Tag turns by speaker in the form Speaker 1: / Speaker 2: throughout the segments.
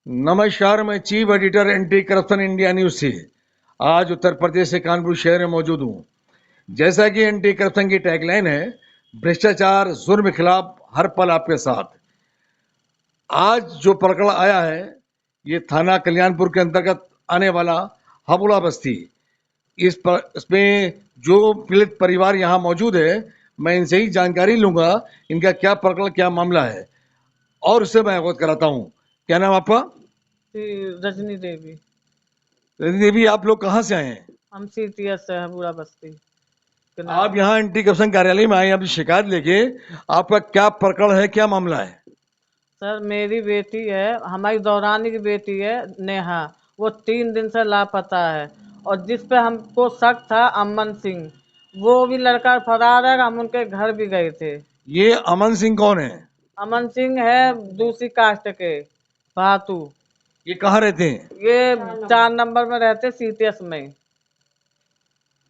Speaker 1: नमस्कार, मैं chief editor anti corruption India news से आज उत्तर प्रदेश के कानपुर शहर में मौजूद हूँ। जैसा कि एंटी करप्शन की टैगलाइन है, भ्रष्टाचार जुर्म खिलाफ हर पल आपके साथ। आज जो प्रकरण आया है, ये थाना कल्याणपुर के अंतर्गत आने वाला हबुड़ा बस्ती। इसमें जो पीड़ित परिवार यहाँ मौजूद है, मैं इनसे ही जानकारी लूंगा इनका क्या प्रकरण, क्या मामला है, और उससे मैं अवगत कराता हूँ। क्या नाम आपका?
Speaker 2: रजनी देवी।
Speaker 1: रजनी देवी, आप लोग कहाँ से आए हैं?
Speaker 2: हम सीटीएस से है, बुरा बस्ती के नाम।
Speaker 1: आप यहाँ एंटी करप्शन कार्यालय में आए अपनी शिकायत लेके। आपका क्या प्रकरण है, क्या मामला है?
Speaker 2: सर, मेरी बेटी है, हमारी दौरानी की बेटी है नेहा। वो 3 दिन से लापता है और जिस पे हमको शक था अमन सिंह, वो भी लड़का फरार है। हम उनके घर भी गए थे।
Speaker 1: ये अमन सिंह कौन है?
Speaker 2: अमन सिंह है दूसरी कास्ट के, भातू।
Speaker 1: ये कहाँ रहते हैं?
Speaker 2: ये 4 नंबर में रहते, सीटीएस में।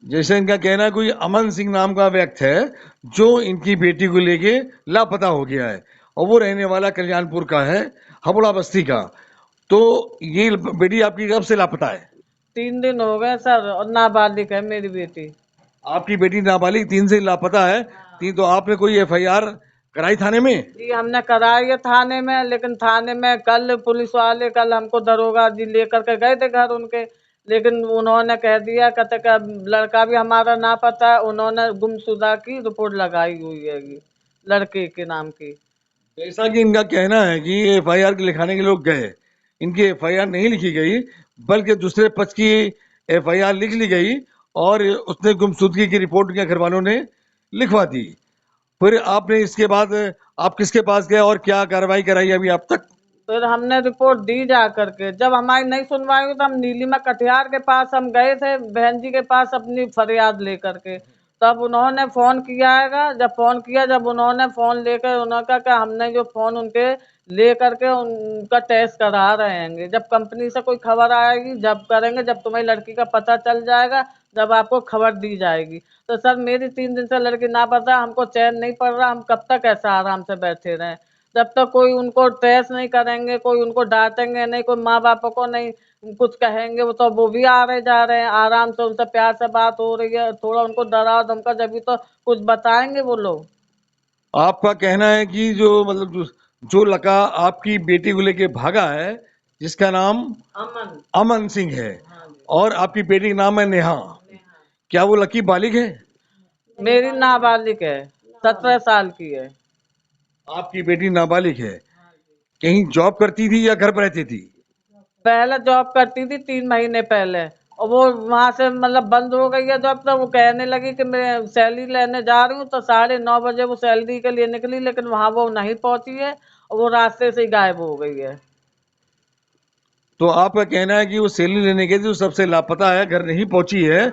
Speaker 1: जैसे इनका कहना है कोई अमन सिंह नाम का व्यक्ति है जो इनकी बेटी को लेके लापता हो गया है, और वो रहने वाला कल्याणपुर का है, हबुड़ा बस्ती का। तो ये बेटी आपकी कब से लापता है?
Speaker 2: 3 दिन हो गए सर, और नाबालिग है मेरी बेटी।
Speaker 1: आपकी बेटी नाबालिग 3 से लापता है। तो आपने कोई एफआईआर कराई थाने में?
Speaker 2: जी, हमने कराई है थाने में, लेकिन थाने में कल पुलिस वाले, कल हमको दरोगा जी लेकर के गए थे घर उनके, लेकिन उन्होंने कह दिया, कहते कि लड़का भी हमारा ना पता है। उन्होंने गुमशुदा की रिपोर्ट लगाई हुई है लड़के के नाम की।
Speaker 1: जैसा कि इनका कहना है कि एफआईआर लिखाने के लोग गए, इनकी एफआईआर नहीं लिखी गई, बल्कि दूसरे पक्ष की एफआईआर लिख ली गई, और उसने गुमशुदगी की रिपोर्ट उनके घर वालों ने लिखवा दी। फिर आपने इसके बाद आप किसके पास गए और क्या कार्रवाई कराई अभी आप तक?
Speaker 2: फिर हमने रिपोर्ट दी जा करके, जब हमारी नहीं सुनवाई हुई तो हम नीलिमा कटियार के पास हम गए थे, बहन जी के पास, अपनी फरियाद लेकर के। तब उन्होंने फोन किया है, जब उन्होंने फोन लेकर, उन्होंने कहा कि हमने जो फोन उनके ले करके उनका टेस्ट करा रहे हैं, जब कंपनी से कोई खबर आएगी जब करेंगे, जब तुम्हारी लड़की का पता चल जाएगा जब आपको खबर दी जाएगी। तो सर, मेरी 3 दिन से लड़की ना पता, हमको चैन नहीं पड़ रहा। हम कब तक ऐसा आराम से बैठे रहें? जब तक कोई उनको ट्रेस नहीं करेंगे, कोई उनको डांटेंगे नहीं, कोई माँ बाप को नहीं कुछ कहेंगे, वो भी आ रहे जा रहे हैं आराम से, उनसे प्यार से बात हो रही है, थोड़ा उनको डरा धमका जब भी तो कुछ बताएंगे वो लोग।
Speaker 1: आपका कहना है कि जो मतलब जो लड़का आपकी बेटी को लेके भागा है, जिसका नाम
Speaker 2: अमन।
Speaker 1: अमन सिंह है,
Speaker 2: हाँ जी।
Speaker 1: और आपकी बेटी का नाम है नेहा, क्या वो लड़की बालिग है?
Speaker 2: मेरी नाबालिग है, 17 साल की है।
Speaker 1: आपकी बेटी नाबालिग है। कहीं जॉब करती थी या घर पर रहती थी?
Speaker 2: पहले जॉब करती थी 3 महीने पहले, और वो वहां से मतलब बंद हो गई है जॉब। तो वो कहने लगी कि मैं सैलरी लेने जा रही हूँ, तो 9:30 बजे वो सैलरी के लिए निकली, लेकिन वहां वो नहीं पहुंची है और वो रास्ते से ही गायब हो गई है।
Speaker 1: तो आपका कहना है कि वो सैलरी लेने गई थी, वो सबसे लापता है, घर नहीं पहुंची है।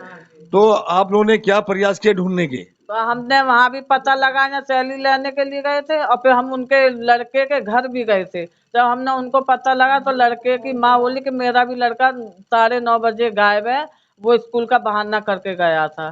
Speaker 1: तो आप लोगों ने क्या प्रयास किया ढूंढने के?
Speaker 2: तो हमने वहां भी पता लगाया, सैलरी लेने के लिए गए थे, और फिर हम उनके लड़के के घर भी गए थे। जब हमने उनको पता लगा तो लड़के की माँ बोली कि मेरा भी लड़का 9:30 बजे गायब है, वो स्कूल का बहाना करके गया था।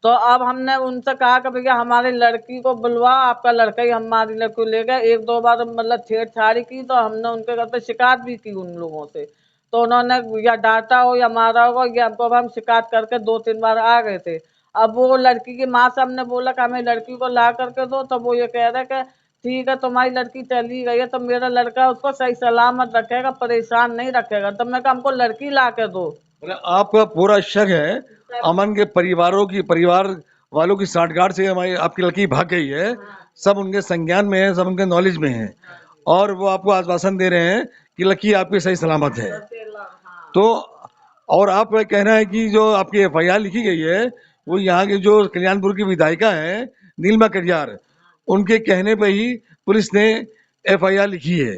Speaker 2: तो अब हमने उनसे कहा कि भैया हमारी लड़की को बुलवा, आपका लड़का ही हमारी लड़की को ले गया। 1-2 बार मतलब छेड़छाड़ी की, तो हमने उनके घर पे शिकायत भी की उन लोगों से। तो उन्होंने या डांटा हो या मारा होगा, ये हमको, अब हम शिकायत करके 2-3 बार आ गए थे। अब वो लड़की की माँ से हमने बोला कि हमें लड़की को ला करके दो, तब वो ये कह रहे कि ठीक है, तुम्हारी लड़की चली गई है तो मेरा लड़का उसको सही सलामत रखेगा, परेशान नहीं रखेगा। तब मैं कहा हमको लड़की ला के दो।
Speaker 1: मतलब आपका पूरा शक है अमन के परिवार वालों की साठगांठ से हमारी आपकी लड़की भाग गई है। सब उनके संज्ञान में है, सब उनके नॉलेज में है, और वो आपको आश्वासन दे रहे हैं कि लड़की आपकी सही सलामत है। तो और आपका कहना है कि जो आपकी एफआईआर लिखी गई है, वो यहाँ की जो कल्याणपुर की विधायिका है नीलिमा कटियार, उनके कहने पे ही पुलिस ने एफआईआर लिखी है।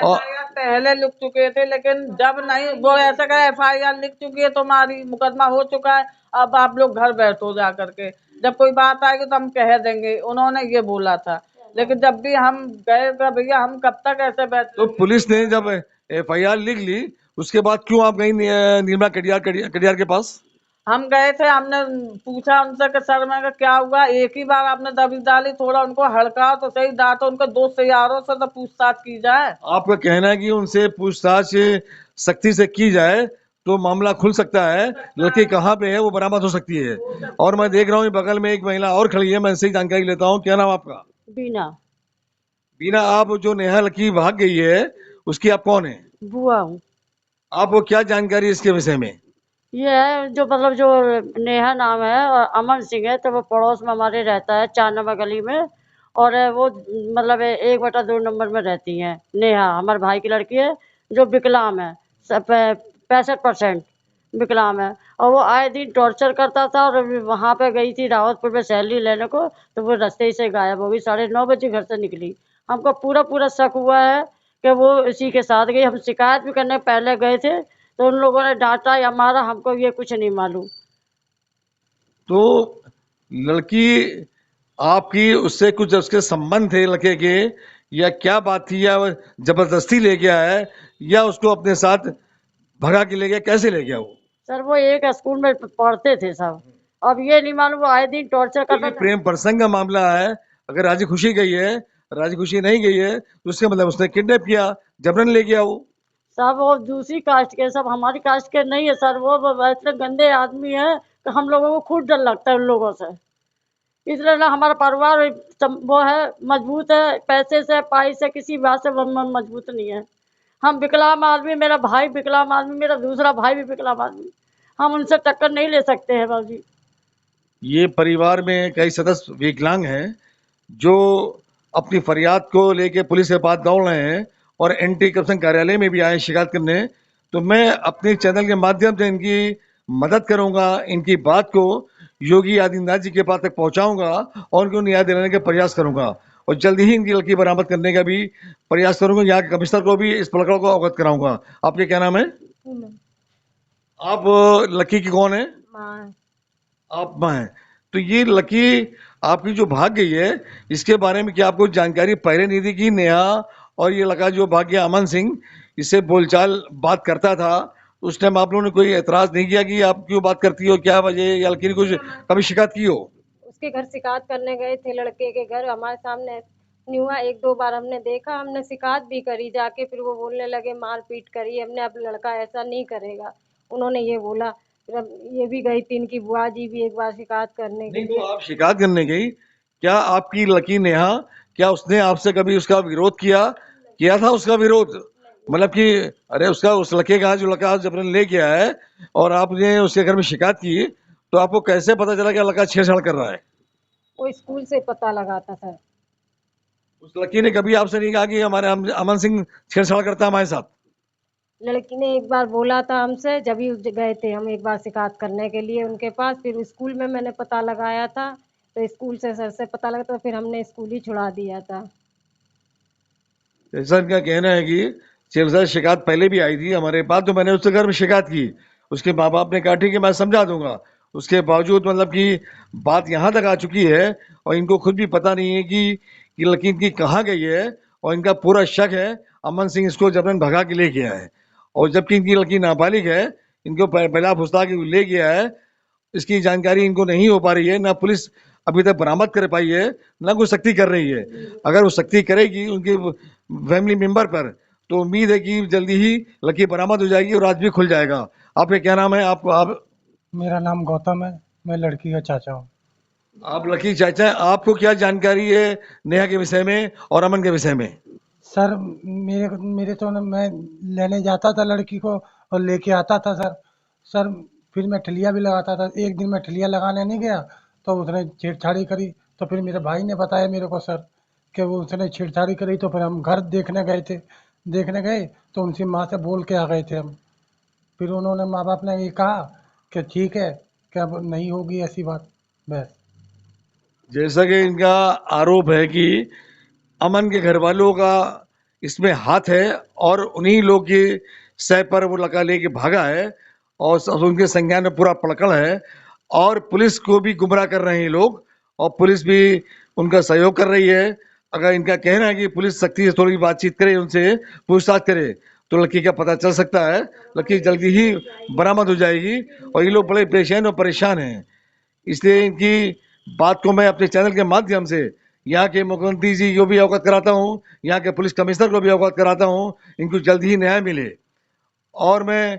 Speaker 1: और
Speaker 2: एफआईआर पहले लिख चुके थे, लेकिन जब नहीं, वो ऐसा कहा एफआईआर लिख चुकी है, तुम्हारी मुकदमा हो चुका है, अब आप लोग घर बैठो जा करके, जब कोई बात आएगी तो हम कह देंगे, उन्होंने ये बोला था। लेकिन जब भी हम गए तो भैया हम कब तक ऐसे बैठ
Speaker 1: तो पुलिस ने जब एफआईआर लिख ली, उसके बाद क्यों आप गई नीलिमा कटियार कटियार के पास?
Speaker 2: हम गए थे, हमने पूछा उनसे कि सर मैं कहा, क्या हुआ, एक ही बार आपने दबिश डाली, थोड़ा उनको हड़का तो सही, डांटो, उनको दोस्त यारों से तो पूछताछ की जाए।
Speaker 1: आपका कहना है कि उनसे पूछताछ सख्ती से की जाए तो मामला खुल सकता है, लड़की कहाँ पे है वो बरामद हो सकती है। और मैं देख रहा हूँ बगल में एक महिला और खड़ी है, मैं इससे ही जानकारी लेता हूँ। क्या नाम आपका?
Speaker 3: बीना।
Speaker 1: बीना, आप जो नेहा लड़की भाग गई है उसकी आप कौन है?
Speaker 3: बुआ हूँ।
Speaker 1: आपको क्या जानकारी है इसके विषय में?
Speaker 3: ये है जो मतलब जो नेहा नाम है और अमन सिंह है, तो वो पड़ोस में हमारे रहता है 4 नंबर गली में। और वो मतलब 1/2 नंबर में रहती है नेहा, हमारे भाई की लड़की है जो विकलांग है, 65% विकलांग है। और वो आए दिन टॉर्चर करता था, और वहाँ पे गई थी रावतपुर में सैलरी लेने को, तो वो रास्ते ही से गायब हो गई। 9:30 बजे घर से निकली। हमको पूरा पूरा शक हुआ है कि वो इसी के साथ गई। हम शिकायत भी करने पहले गए थे, तो उन लोगों ने डांटा या मारा, हमको ये कुछ नहीं मालूम।
Speaker 1: तो लड़की आपकी उससे कुछ उसके संबंध थे लड़के के, या क्या बात थी, या जबरदस्ती ले गया है, या उसको अपने साथ भगा के ले गया, कैसे ले गया वो?
Speaker 3: सर वो एक स्कूल में पढ़ते थे सब। अब ये नहीं मालूम, वो आए दिन टॉर्चर
Speaker 1: तो
Speaker 3: करता
Speaker 1: ये
Speaker 3: था।
Speaker 1: प्रेम प्रसंग का मामला है। अगर राजी खुशी गई है, राजी खुशी नहीं गई है, तो उसका मतलब उसने किडनैप किया, जबरन ले गया वो।
Speaker 3: सब वो दूसरी कास्ट के, सब हमारी कास्ट के नहीं है सर। वो इतने गंदे आदमी है कि हम लोगों को खुद डर लगता है उन लोगों से। इसलिए ना हमारा परिवार वो है, मजबूत है, पैसे से पाई से किसी बात से मजबूत नहीं है। हम विकलांग आदमी, मेरा भाई विकलांग आदमी, मेरा दूसरा भाई भी विकलांग आदमी, हम उनसे टक्कर नहीं ले सकते हैं बाबूजी।
Speaker 1: ये परिवार में कई सदस्य विकलांग हैं जो अपनी फरियाद को लेके पुलिस के पास दौड़ रहे हैं और एंटी करप्शन कार्यालय में भी आए शिकायत करने। तो मैं अपने चैनल के माध्यम से इनकी मदद करूंगा, इनकी बात को योगी आदित्यनाथ जी के पास तक पहुंचाऊंगा और उनको न्याय दिलाने का प्रयास करूंगा, और जल्दी ही इनकी लड़की बरामद करने का भी प्रयास करूंगा। यहाँ के कमिश्नर को भी इस प्रकरण को अवगत कराऊंगा। आपके क्या नाम है? आप लड़की की कौन है? आप माँ हैं। तो ये लकी आपकी जो भाग गई है, इसके बारे में क्या आपको जानकारी पहले नहीं थी कि नेहा और ये लड़का जो भाग गया अमन सिंह, इससे बोलचाल बात करता था? उस टाइम आप लोगों ने कोई एतराज नहीं किया कि आप क्यों बात करती हो, क्या वजह, या लड़की ने कुछ कभी शिकायत की हो?
Speaker 4: उसके घर शिकायत करने गए थे, लड़के के घर हमारे सामने नहीं हुआ। 1-2 बार हमने देखा, हमने शिकायत भी करी जाके, फिर वो बोलने लगे मार पीट करी हमने, अब लड़का ऐसा नहीं करेगा, उन्होंने ये बोला। फिर अब ये भी गई थी, इनकी बुआ जी भी एक बार शिकायत करने
Speaker 1: नहीं,
Speaker 4: के
Speaker 1: तो
Speaker 4: लिए।
Speaker 1: आप शिकायत करने गई, क्या आपकी लकी नेहा, क्या उसने आपसे कभी उसका विरोध किया था उसका विरोध? मतलब कि अरे उसका, उस लड़के का जो लड़का जबरन ले गया है और आपने उसके घर में शिकायत की, तो आपको कैसे पता चला कि लड़का छेड़छाड़ कर रहा है?
Speaker 4: वो स्कूल से पता लगा था सर।
Speaker 1: उस लड़की ने कभी आपसे नहीं कहा कि हमारे अमन सिंह छेड़छाड़ करता है हमारे साथ?
Speaker 4: लड़की ने एक बार बोला था हमसे, जब ही गए थे हम एक बार शिकायत करने के लिए उनके पास। फिर स्कूल में मैंने पता लगाया था, तो स्कूल से सर से पता लगा, तो फिर हमने स्कूल ही छुड़ा दिया था।
Speaker 1: ऐसा इनका कहना है कि छेड़छाड़ शिकायत पहले भी आई थी हमारे पास, तो मैंने उसके घर में शिकायत की। उसके माँ बाप ने कहा ठीक है मैं समझा दूंगा। उसके बावजूद मतलब कि बात यहाँ तक आ चुकी है और इनको खुद भी पता नहीं है कि लड़की इनकी कहाँ गई है, और इनका पूरा शक है अमन सिंह इसको जबरन भगा के ले गया है। और जबकि इनकी लड़की नाबालिग है, इनको पहला फुसला के ले गया है, इसकी जानकारी इनको नहीं हो पा रही है। ना पुलिस अभी तक बरामद कर पाई है, ना कोई सख्ती कर रही है। अगर वो सख्ती करेगी उनके फैमिली मेंबर पर, तो उम्मीद है कि जल्दी ही लकी बरामद हो जाएगी और राज भी खुल जाएगा। आपका क्या नाम है? आप
Speaker 5: मेरा नाम गौतम है, मैं लड़की का चाचा हूँ।
Speaker 1: आप लकी चाचा हैं। आपको क्या जानकारी है नेहा के विषय में और अमन के विषय में?
Speaker 5: सर मेरे मेरे तो ना, मैं लेने जाता था लड़की को और लेके आता था सर। सर फिर मैं ठलिया भी लगाता था। एक दिन मैं ठलिया लगाने नहीं गया तो उसने छेड़छाड़ी करी। तो फिर मेरे भाई ने बताया मेरे को सर कि वो उसने छेड़छाड़ी करी। तो फिर हम घर देखने गए थे। देखने गए तो उनकी माँ से बोल के आ गए थे हम। फिर उन्होंने, माँ बाप ने ये कहा कि ठीक है, कि अब नहीं होगी ऐसी बात, बस।
Speaker 1: जैसा कि इनका आरोप है कि अमन के घर वालों का इसमें हाथ है और उन्हीं लोग के सह पर वो लड़का लेके भागा है, और उनके संज्ञान में पूरा पड़कड़ है, और पुलिस को भी गुमराह कर रहे हैं ये लोग, और पुलिस भी उनका सहयोग कर रही है। अगर इनका कहना है कि पुलिस सख्ती से थोड़ी बातचीत करे, उनसे पूछताछ करे, तो लकी का पता चल सकता है। लकी जल्दी ही बरामद हो जाएगी और ये लोग बड़े बेचैन और परेशान हैं। इसलिए इनकी बात को मैं अपने चैनल के माध्यम से यहाँ के मुख्यमंत्री जी को भी अवगत कराता हूँ, यहाँ के पुलिस कमिश्नर को भी अवगत कराता हूँ, इनको जल्दी ही न्याय मिले। और मैं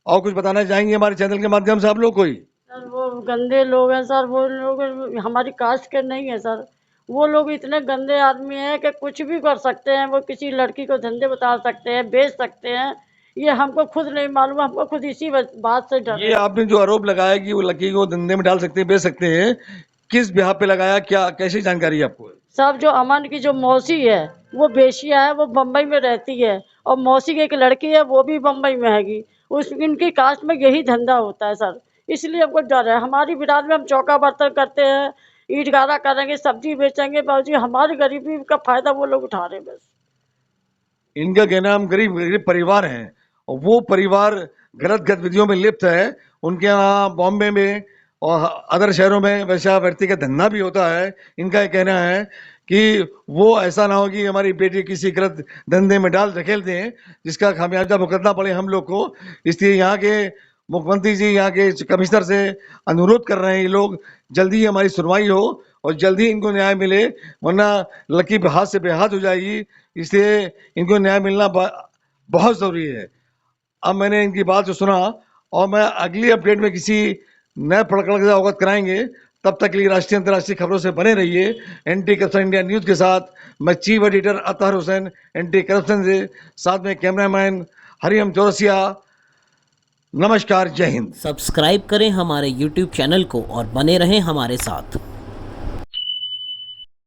Speaker 1: और कुछ बताना चाहेंगे हमारे चैनल के माध्यम से आप लोग कोई?
Speaker 3: सर वो गंदे लोग हैं सर, वो लोग हमारी कास्ट के नहीं है सर। वो लोग इतने गंदे आदमी हैं कि कुछ भी कर सकते हैं। वो किसी लड़की को धंधे बता सकते हैं, बेच सकते हैं। ये हमको खुद नहीं मालूम, हमको खुद इसी बात से डर
Speaker 1: ये
Speaker 3: है।
Speaker 1: आपने जो आरोप लगाया कि वो लकी को धंधे में डाल सकते हैं, बेच सकते हैं, किस बिहाफ पे लगाया, क्या कैसी जानकारी है आपको?
Speaker 3: सब जो अमन की जो मौसी है वो बेशिया है, वो बम्बई में रहती है और मौसी की एक लड़की है वो भी बम्बई में हैगी। उस इनकी कास्ट में यही धंधा होता है सर, इसलिए हमको डर है। हमारी बिरादरी में हम चौका बर्तन करते हैं, ईट गारा करेंगे, सब्जी बेचेंगे, बाबूजी हमारी गरीबी का फायदा वो लोग उठा रहे हैं बस।
Speaker 1: इनका कहना हम गरीब गरीब परिवार हैं और वो परिवार गलत गतिविधियों में लिप्त है। उनके यहाँ बॉम्बे में और अदर शहरों में वैसा व्यक्ति का धंधा भी होता है। इनका ये कहना है कि वो ऐसा ना हो कि हमारी बेटी किसी गलत धंधे में डाल धकेल दें जिसका खामियाजा भुगतना पड़े हम लोग को। इसलिए यहाँ के मुख्यमंत्री जी, यहाँ के कमिश्नर से अनुरोध कर रहे हैं ये लोग जल्दी ही हमारी सुनवाई हो और जल्दी इनको न्याय मिले, वरना लकी हाथ से बेहाथ हो जाएगी। इसलिए इनको न्याय मिलना बहुत ज़रूरी है। अब मैंने इनकी बात जो सुना और मैं अगली अपडेट में किसी नए प्रकरण से अवगत कराएंगे। तब तक के लिए राष्ट्रीय अंतर्राष्ट्रीय खबरों से बने रहिए एंटी करप्शन इंडिया न्यूज़ के साथ। मैं chief editor Athar Hussain anti corruption से, साथ में कैमरामैन हरिओम चौरसिया। नमस्कार, जय हिंद।
Speaker 6: सब्सक्राइब करें हमारे YouTube चैनल को और बने रहें हमारे साथ।